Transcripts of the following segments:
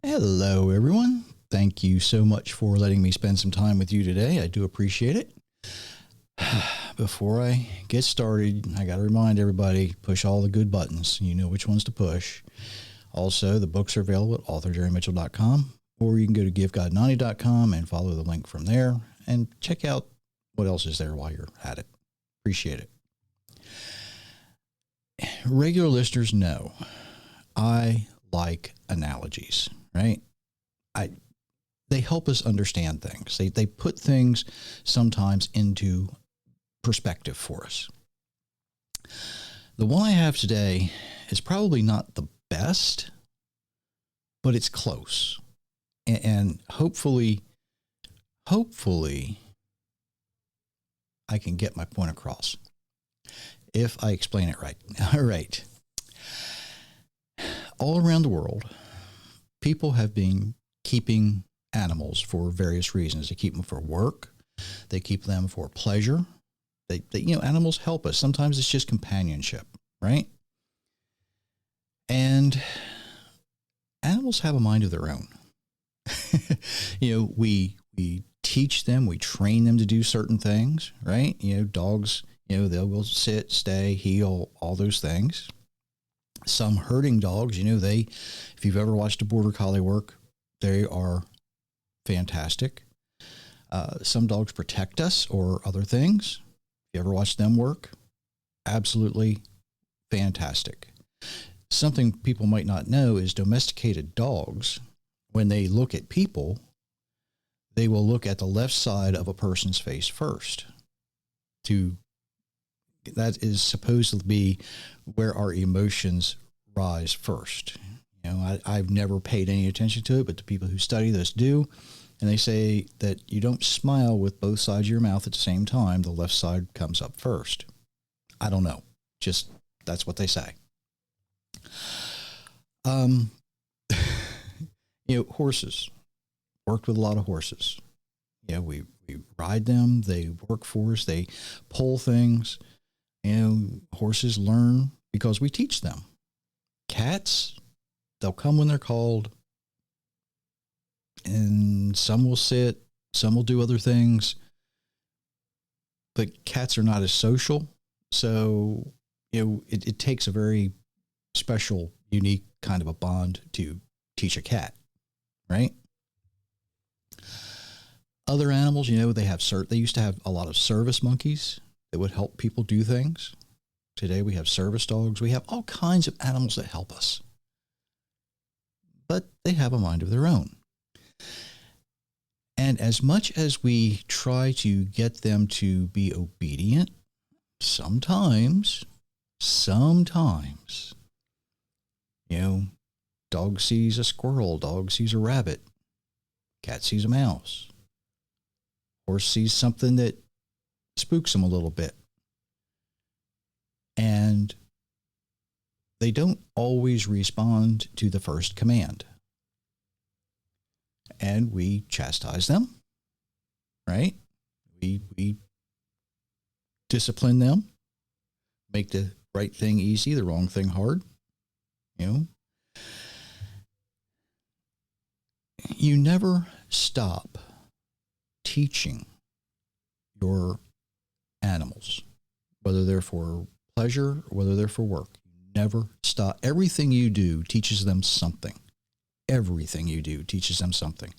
Hello, everyone. Thank you so much for letting me spend some time with you today. I do appreciate it. Before I get started, I got to remind everybody, push all the good buttons. You know which ones to push. Also, the books are available at authorjerrymitchell.com, or you can go to givegod90.com and follow the link from there and check out what else is there while you're at it. Appreciate it. Regular listeners know I like analogies, right? I They help us understand things. They put things sometimes into perspective for us. The one I have today is probably not the best, but it's close. And hopefully, I can get my point across if I explain it right. All right. All around the world, people have been keeping animals for various reasons. They keep them for work. They keep them for pleasure. Animals help us. Sometimes it's just companionship, right? And animals have a mind of their own. We teach them, we train them to do certain things, right? Dogs, they will sit, stay, heel, all those things. Some herding dogs, if you've ever watched a border collie work, they are fantastic. Some dogs protect us or other things. If you ever watch them work, absolutely fantastic. Something people might not know is domesticated dogs, when they look at people, they will look at the left side of a person's face first. That is supposed to be where our emotions rise first. I've never paid any attention to it, but the people who study this do. And they say that you don't smile with both sides of your mouth at the same time. The left side comes up first. I don't know. Just that's what they say. Horses. Worked with a lot of horses. We ride them. They work for us. They pull things. Horses learn because we teach them. Cats, they'll come when they're called. And some will sit, some will do other things. But cats are not as social. So, it takes a very special, unique kind of a bond to teach a cat, right? Other animals, they used to have a lot of service monkeys that would help people do things. Today we have service dogs. We have all kinds of animals that help us. But they have a mind of their own. And as much as we try to get them to be obedient, sometimes, dog sees a squirrel, dog sees a rabbit, cat sees a mouse, horse sees something that spooks them a little bit. And they don't always respond to the first command. And we chastise them, right? We discipline them, make the right thing easy, the wrong thing hard. You never stop teaching your animals, whether they're for pleasure or whether they're for work. You never stop. Everything you do teaches them something. Everything you do teaches them something.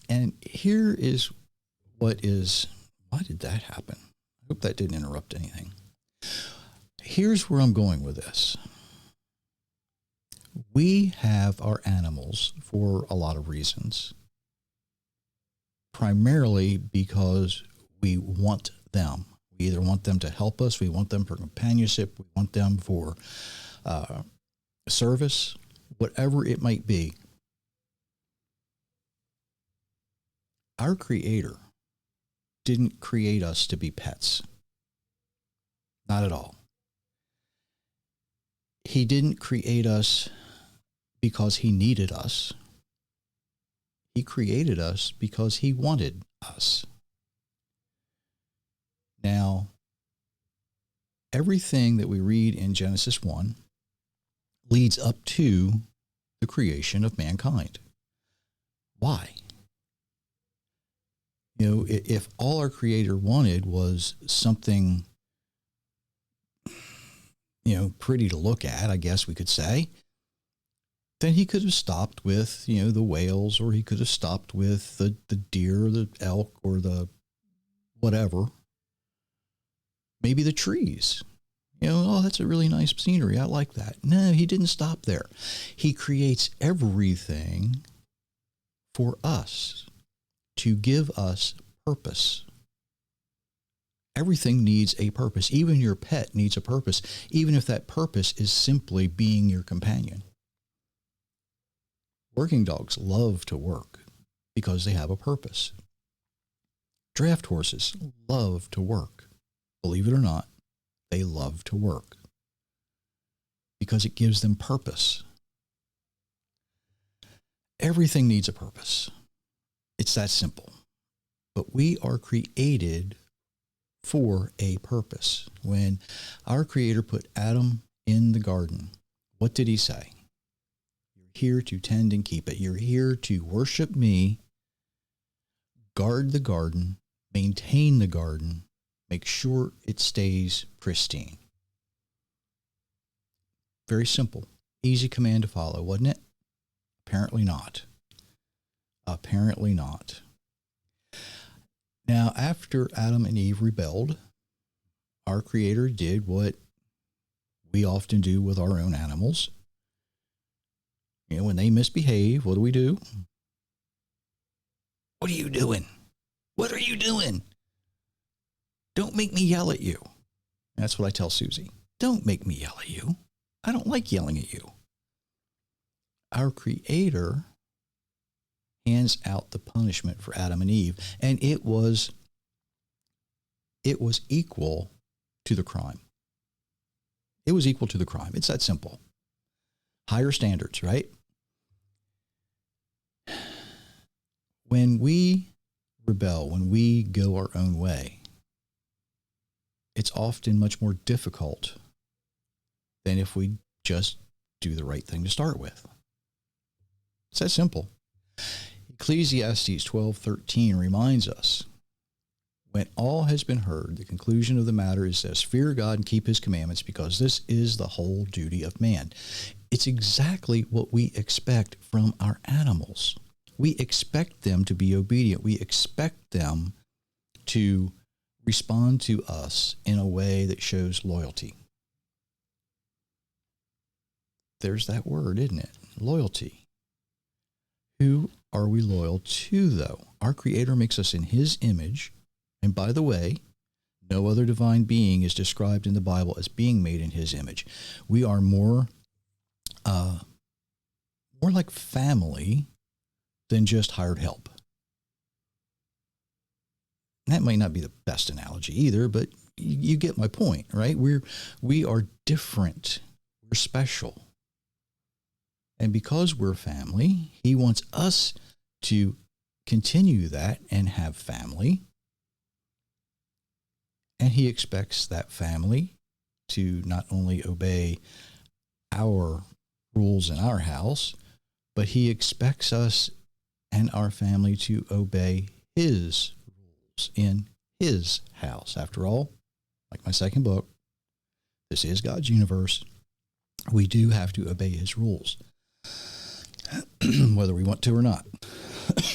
And here is why did that happen? I hope that didn't interrupt anything. Here's where I'm going with this. We have our animals for a lot of reasons. Primarily because we want them. We either want them to help us, we want them for companionship, we want them for service, whatever it might be. Our Creator didn't create us to be pets. Not at all. He didn't create us because he needed us. He created us because he wanted us. Now, Everything that we read in Genesis 1 leads up to the creation of mankind. Why? If all our Creator wanted was something, pretty to look at, I guess we could say, then he could have stopped with, the whales, or he could have stopped with the deer, or the elk, or the whatever. Maybe the trees. Oh, that's a really nice scenery. I like that. No, he didn't stop there. He creates everything for us, to give us purpose. Everything needs a purpose. Even your pet needs a purpose, even if that purpose is simply being your companion. Working dogs love to work because they have a purpose. Draft horses love to work. Believe it or not, they love to work because it gives them purpose. Everything needs a purpose. It's that simple. But we are created for a purpose. When our Creator put Adam in the garden, what did he say? You're here to tend and keep it. You're here to worship me, guard the garden, maintain the garden, make sure it stays pristine. Very simple. Easy command to follow, wasn't it? Apparently not. Apparently not. Now, after Adam and Eve rebelled, our Creator did what we often do with our own animals. When they misbehave, what do? What are you doing? What are you doing? Don't make me yell at you. That's what I tell Susie. Don't make me yell at you. I don't like yelling at you. Our Creator hands out the punishment for Adam and Eve, and it was equal to the crime. It was equal to the crime. It's that simple. Higher standards, right? When we rebel, when we go our own way, it's often much more difficult than if we just do the right thing to start with. It's that simple. Ecclesiastes 12:13 reminds us, when all has been heard, the conclusion of the matter is this: fear God and keep his commandments, because this is the whole duty of man. It's exactly what we expect from our animals. We expect them to be obedient. We expect them to respond to us in a way that shows loyalty. There's that word, isn't it? Loyalty. Who are we loyal to, though? Our Creator makes us in his image. And by the way, no other divine being is described in the Bible as being made in his image. We are more like family than just hired help. That might not be the best analogy either, but you get my point, right? We are different. We're special. And because we're family, he wants us to continue that and have family. And he expects that family to not only obey our rules in our house, but he expects us and our family to obey his rules in his house. After all, like my second book, this is God's universe. We do have to obey his rules, whether we want to or not.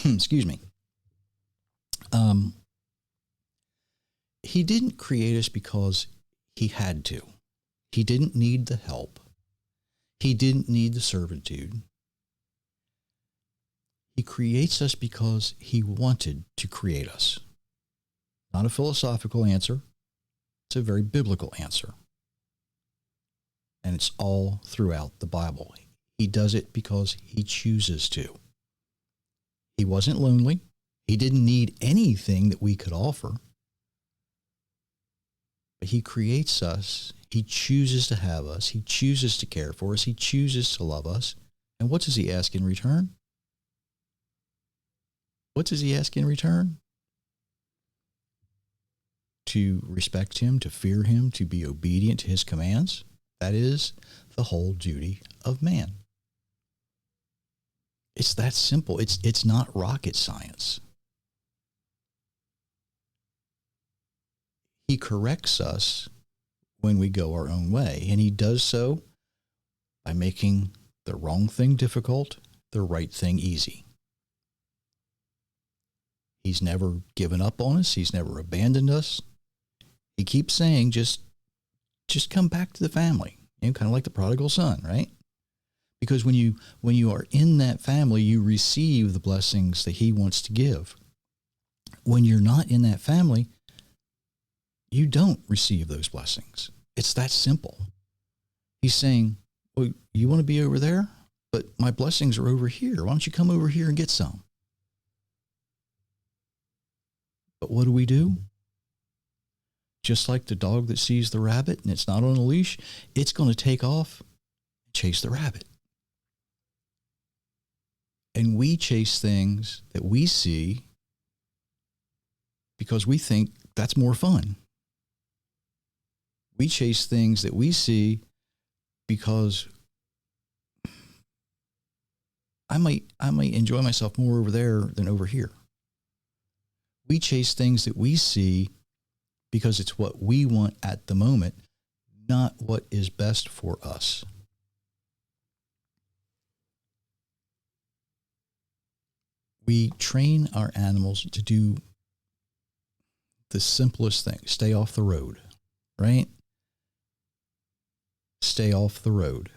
Excuse me. He didn't create us because he had to. He didn't need the help. He didn't need the servitude. He creates us because he wanted to create us. Not a philosophical answer. It's a very biblical answer. And it's all throughout the Bible. He does it because he chooses to. He wasn't lonely. He didn't need anything that we could offer. But he creates us. He chooses to have us. He chooses to care for us. He chooses to love us. And what does he ask in return? What does he ask in return? to respect him, to fear him, to be obedient to his commands. That is the whole duty of man. It's that simple. It's not rocket science. He corrects us when we go our own way, and he does so by making the wrong thing difficult, the right thing easy. He's never given up on us. He's never abandoned us. He keeps saying, just come back to the family. Kind of like the prodigal son, right? Because when you are in that family, you receive the blessings that he wants to give. When you're not in that family, you don't receive those blessings. It's that simple. He's saying, well, you want to be over there, but my blessings are over here. Why don't you come over here and get some? But what do? Just like the dog that sees the rabbit and it's not on a leash, it's going to take off and chase the rabbit. And we chase things that we see because we think that's more fun. We chase things that we see because I might enjoy myself more over there than over here. We chase things that we see because it's what we want at the moment, not what is best for us. We train our animals to do the simplest thing, stay off the road, right? Stay off the road.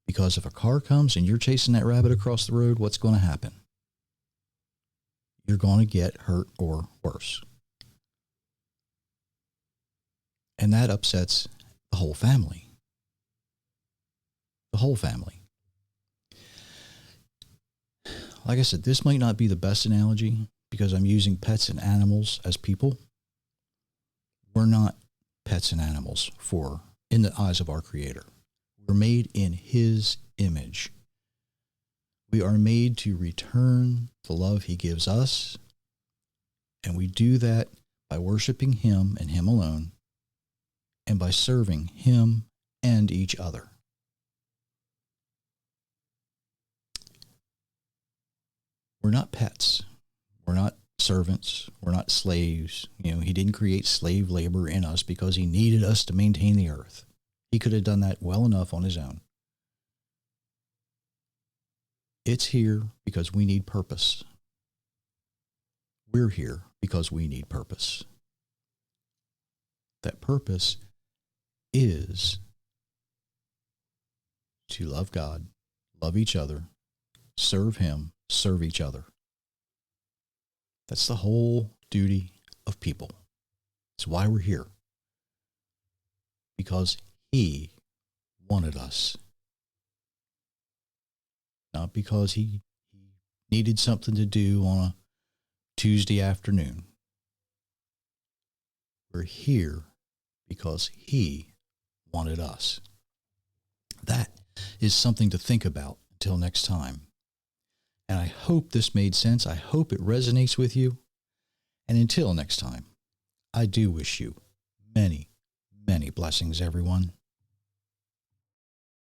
Because if a car comes and you're chasing that rabbit across the road, what's going to happen? You're going to get hurt or worse. And that upsets the whole family. The whole family. Like I said, this might not be the best analogy because I'm using pets and animals as people. We're not pets and animals in the eyes of our Creator. We're made in his image. We are made to return the love he gives us, and we do that by worshiping him and him alone, and by serving him and each other. We're not pets. We're not servants. We're not slaves. He didn't create slave labor in us because he needed us to maintain the earth. He could have done that well enough on his own. It's here because we need purpose. We're here because we need purpose. That purpose is to love God, love each other, serve him, serve each other. That's the whole duty of people. It's why we're here. Because he wanted us. Not because he needed something to do on a Tuesday afternoon. We're here because he wanted us. That is something to think about until next time. And I hope this made sense. I hope it resonates with you. And until next time, I do wish you many, many blessings, everyone.